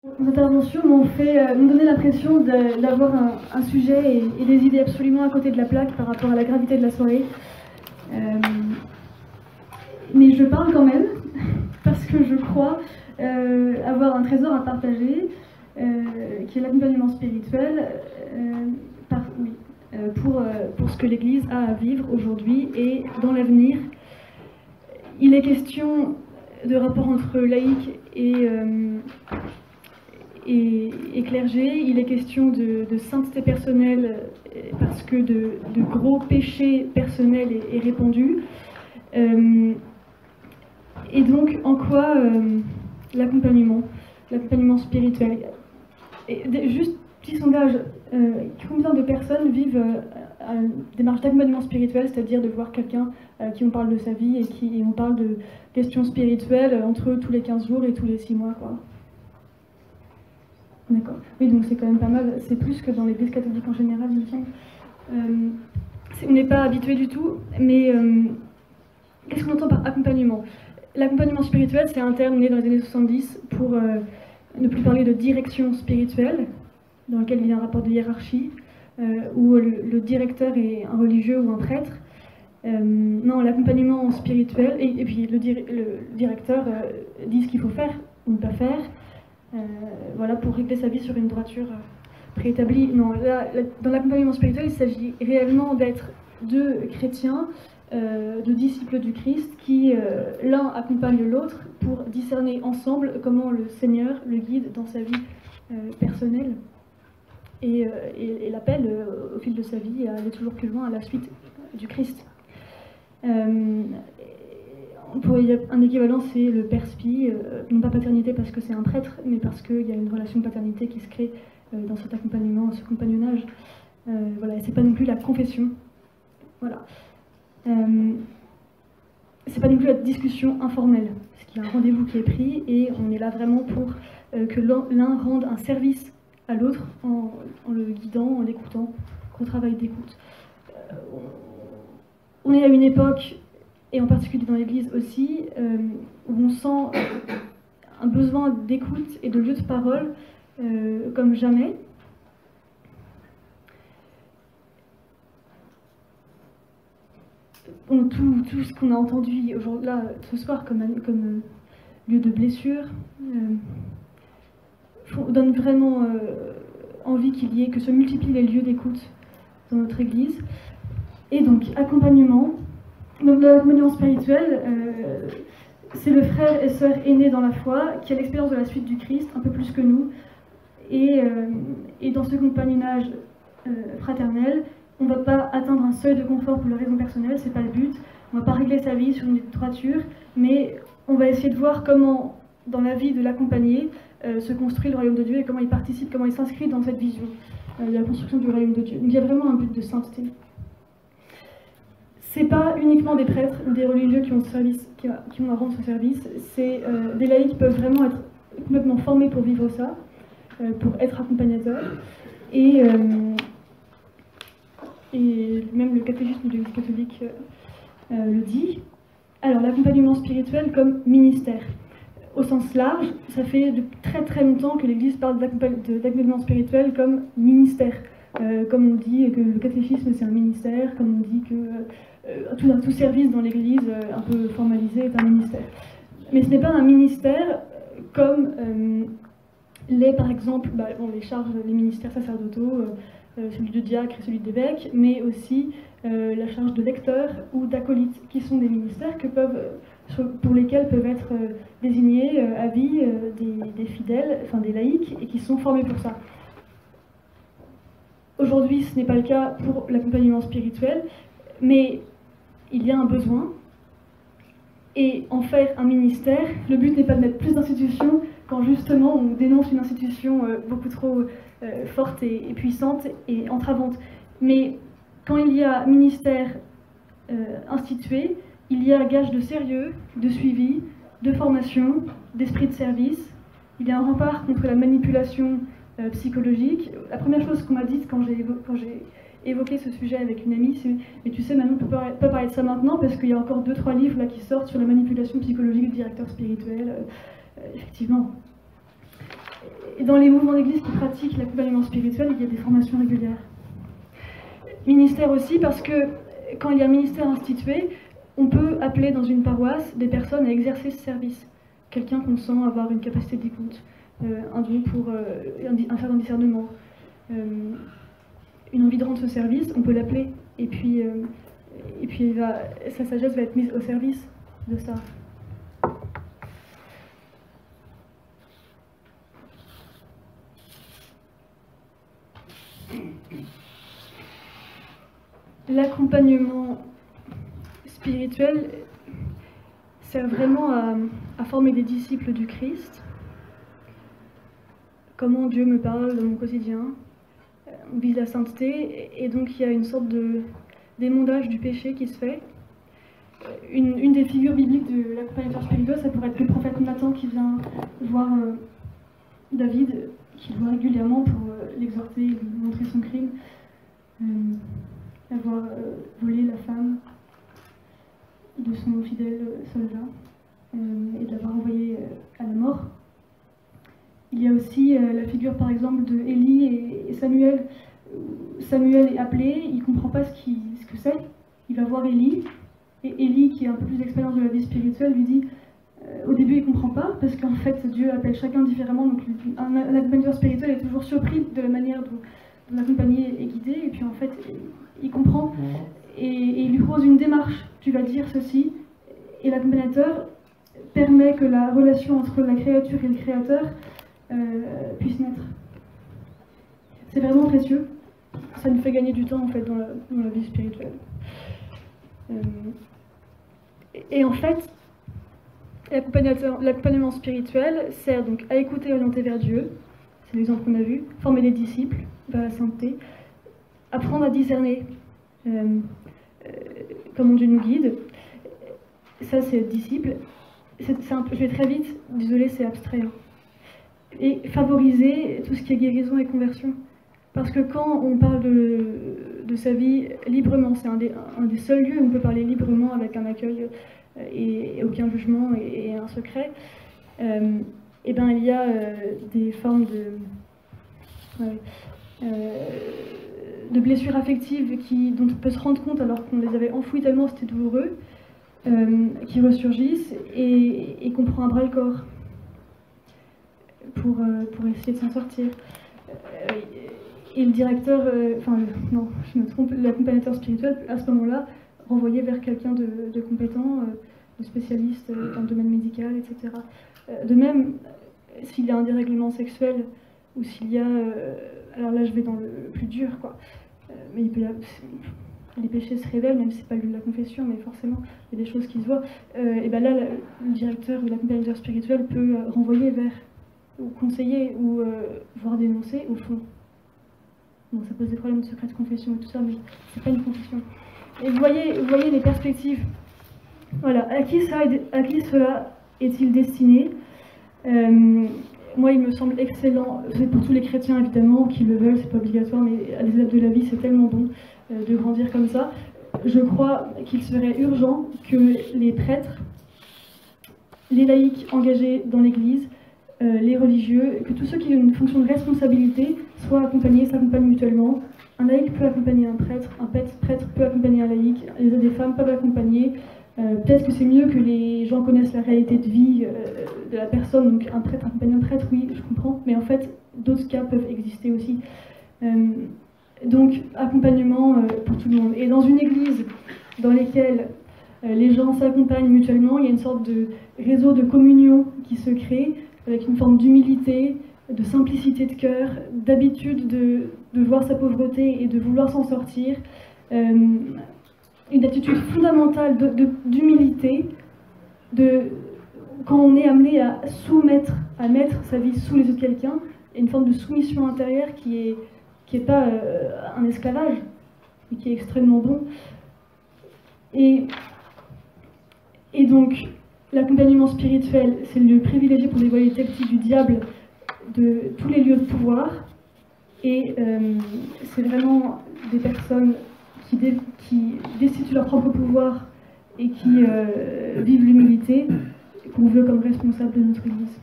Vos interventions m'ont donné l'impression d'avoir un sujet et des idées absolument à côté de la plaque par rapport à la gravité de la soirée. Mais je parle quand même, parce que je crois avoir un trésor à partager, qui est l'accompagnement spirituel, pour ce que l'Église a à vivre aujourd'hui et dans l'avenir. Il est question de rapport entre laïcs et clergé, il est question de sainteté personnelle parce que de gros péchés personnels est répandu. Et donc, en quoi l'accompagnement spirituel? Juste petit sondage, combien de personnes vivent une démarche d'accompagnement spirituel, c'est-à-dire de voir quelqu'un qui on parle de sa vie et on parle de questions spirituelles entre tous les 15 jours et tous les 6 mois, quoi. D'accord. Oui, donc c'est quand même pas mal. C'est plus que dans l'Église catholique en général, il me semble. On n'est pas habitué du tout, mais qu'est-ce qu'on entend par accompagnement? L'accompagnement spirituel, c'est un terme né dans les années 70 pour ne plus parler de direction spirituelle, dans lequel il y a un rapport de hiérarchie, où le directeur est un religieux ou un prêtre. Non, l'accompagnement spirituel, et puis le directeur dit ce qu'il faut faire ou ne pas faire, voilà, pour régler sa vie sur une droiture préétablie. Non, là, dans l'accompagnement spirituel, il s'agit réellement d'être deux chrétiens, de disciples du Christ, qui l'un accompagne l'autre pour discerner ensemble comment le Seigneur le guide dans sa vie personnelle et l'appelle au fil de sa vie à aller toujours plus loin à la suite du Christ. Un équivalent, c'est le père spi, non pas paternité parce que c'est un prêtre, mais parce qu'il y a une relation de paternité qui se crée dans cet accompagnement, ce compagnonnage. Voilà, et c'est pas non plus la confession. Voilà. C'est pas non plus la discussion informelle, parce qu'il y a un rendez-vous qui est pris et on est là vraiment pour que l'un rende un service à l'autre en le guidant, en l'écoutant, gros travail d'écoute. On est à une époque, et en particulier dans l'Église aussi, où on sent un besoin d'écoute et de lieu de parole comme jamais. Tout ce qu'on a entendu là, ce soir comme lieu de blessure donne vraiment envie que se multiplient les lieux d'écoute dans notre Église. Et donc, accompagnement. Donc, l'accompagnement spirituel, c'est le frère et sœur aîné dans la foi qui a l'expérience de la suite du Christ, un peu plus que nous. Et dans ce compagnonnage fraternel, on ne va pas atteindre un seuil de confort pour la raison personnelle, c'est pas le but. On ne va pas régler sa vie sur une droiture, mais on va essayer de voir comment, dans la vie de l'accompagné, se construit le royaume de Dieu et comment il participe, comment il s'inscrit dans cette vision de la construction du royaume de Dieu. Donc il y a vraiment un but de sainteté. C'est pas uniquement des prêtres ou des religieux qui ont à rendre ce service, c'est des laïcs qui peuvent vraiment être complètement formés pour vivre ça, pour être accompagnateurs. Et même le catéchisme de l'Église catholique le dit. Alors, l'accompagnement spirituel comme ministère. Au sens large, ça fait de très très longtemps que l'Église parle d'accompagnement spirituel comme ministère. Comme on dit que le catéchisme c'est un ministère, comme on dit que tout service dans l'Église un peu formalisé est un ministère. Mais ce n'est pas un ministère comme par exemple, les charges, les ministères sacerdotaux, celui de diacre et celui d'évêque, mais aussi la charge de lecteur ou d'acolyte, qui sont des ministères pour lesquels peuvent être désignés à vie des fidèles, enfin des laïcs, et qui sont formés pour ça. Aujourd'hui, ce n'est pas le cas pour l'accompagnement spirituel, mais il y a un besoin, et en faire un ministère, le but n'est pas de mettre plus d'institutions quand justement on dénonce une institution beaucoup trop forte et puissante et entravante. Mais quand il y a ministère institué, il y a gage de sérieux, de suivi, de formation, d'esprit de service. Il y a un rempart contre la manipulation psychologique. La première chose qu'on m'a dite quand j'ai évoqué ce sujet avec une amie, c'est « Mais tu sais, Manon, on ne peut pas parler de ça maintenant parce qu'il y a encore 2-3 livres là, qui sortent sur la manipulation psychologique du directeur spirituel. » Effectivement. Et dans les mouvements d'église qui pratiquent l'accompagnement spirituel, il y a des formations régulières. Ministère aussi, parce que quand il y a un ministère institué, on peut appeler dans une paroisse des personnes à exercer ce service. Quelqu'un qu'on sent avoir une capacité d'écoute, un don pour un certain discernement, une envie de rendre ce service, on peut l'appeler. Et puis sa sagesse va être mise au service de ça. L'accompagnement spirituel sert vraiment à former des disciples du Christ. Comment Dieu me parle dans mon quotidien. On vise la sainteté, et donc il y a une sorte d'émondage du péché qui se fait. Une des figures bibliques de l'accompagnateur spirituel, ça pourrait être le prophète Nathan qui vient voir David, qui le voit régulièrement pour l'exhorter, lui montrer son crime, avoir volé la femme de son fidèle soldat et de l'avoir envoyé à la mort. Il y a aussi la figure par exemple de Élie et Samuel. Samuel est appelé, il ne comprend pas ce que c'est, il va voir Élie, et Élie, qui a un peu plus d'expérience de la vie spirituelle, lui dit au début il ne comprend pas, parce qu'en fait Dieu appelle chacun différemment, donc un accompagnateur spirituel est toujours surpris de la manière dont l'accompagné est guidé, et puis en fait il comprend, et il lui propose une démarche, tu vas dire ceci, et l'accompagnateur permet que la relation entre la créature et le créateur puisse naître. C'est vraiment précieux, ça nous fait gagner du temps en fait dans la vie spirituelle. Et en fait, l'accompagnement spirituel sert donc à écouter et orienter vers Dieu, c'est l'exemple qu'on a vu, former des disciples vers la sainteté, apprendre à discerner comment Dieu nous guide, ça c'est être disciple. Je vais très vite, désolé, c'est abstrait. Et favoriser tout ce qui est guérison et conversion. Parce que quand on parle de sa vie librement, c'est un des seuls lieux où on peut parler librement avec un accueil et aucun jugement et un secret, et ben il y a des formes de blessures affectives dont on peut se rendre compte alors qu'on les avait enfouies tellement c'était douloureux, qui ressurgissent et qu'on prend à bras le corps pour essayer de s'en sortir. Et le directeur, non, je me trompe, l'accompagnateur spirituel, à ce moment-là, renvoyé vers quelqu'un de compétent, de spécialiste dans le domaine médical, etc. De même, s'il y a un dérèglement sexuel, ou s'il y a... alors là, je vais dans le plus dur, quoi. Mais les péchés se révèlent, même si ce n'est pas le lieu de la confession, mais forcément, il y a des choses qui se voient. Et bien là, le directeur ou l'accompagnateur spirituel peut renvoyer vers, ou conseiller, ou voire dénoncer, au fond. Bon, ça pose des problèmes de secret de confession et tout ça, mais c'est pas une confession. Et vous voyez les perspectives. Voilà, à qui cela est-il destiné? Moi, il me semble excellent, c'est pour tous les chrétiens évidemment, qui le veulent, c'est pas obligatoire, mais à l'étape de la vie, c'est tellement bon de grandir comme ça. Je crois qu'il serait urgent que les prêtres, les laïcs engagés dans l'Église, les religieux, que tous ceux qui ont une fonction de responsabilité soient accompagnés, s'accompagnent mutuellement. Un laïc peut accompagner un prêtre peut accompagner un laïc, des femmes peuvent accompagner. Peut-être que c'est mieux que les gens connaissent la réalité de vie de la personne, donc un prêtre accompagne un prêtre, oui, je comprends, mais en fait, d'autres cas peuvent exister aussi. Donc, accompagnement pour tout le monde. Et dans une église dans laquelle les gens s'accompagnent mutuellement, il y a une sorte de réseau de communion qui se crée, avec une forme d'humilité, de simplicité de cœur, d'habitude de voir sa pauvreté et de vouloir s'en sortir, une attitude fondamentale d'humilité, quand on est amené à mettre sa vie sous les yeux de quelqu'un, il y a une forme de soumission intérieure qui est pas un esclavage, mais qui est extrêmement bon. Et donc, l'accompagnement spirituel, c'est le lieu privilégié pour dévoiler les tactiques du diable de tous les lieux de pouvoir. Et c'est vraiment des personnes qui destituent leur propre pouvoir et qui vivent l'humilité qu'on veut comme responsable de notre Église.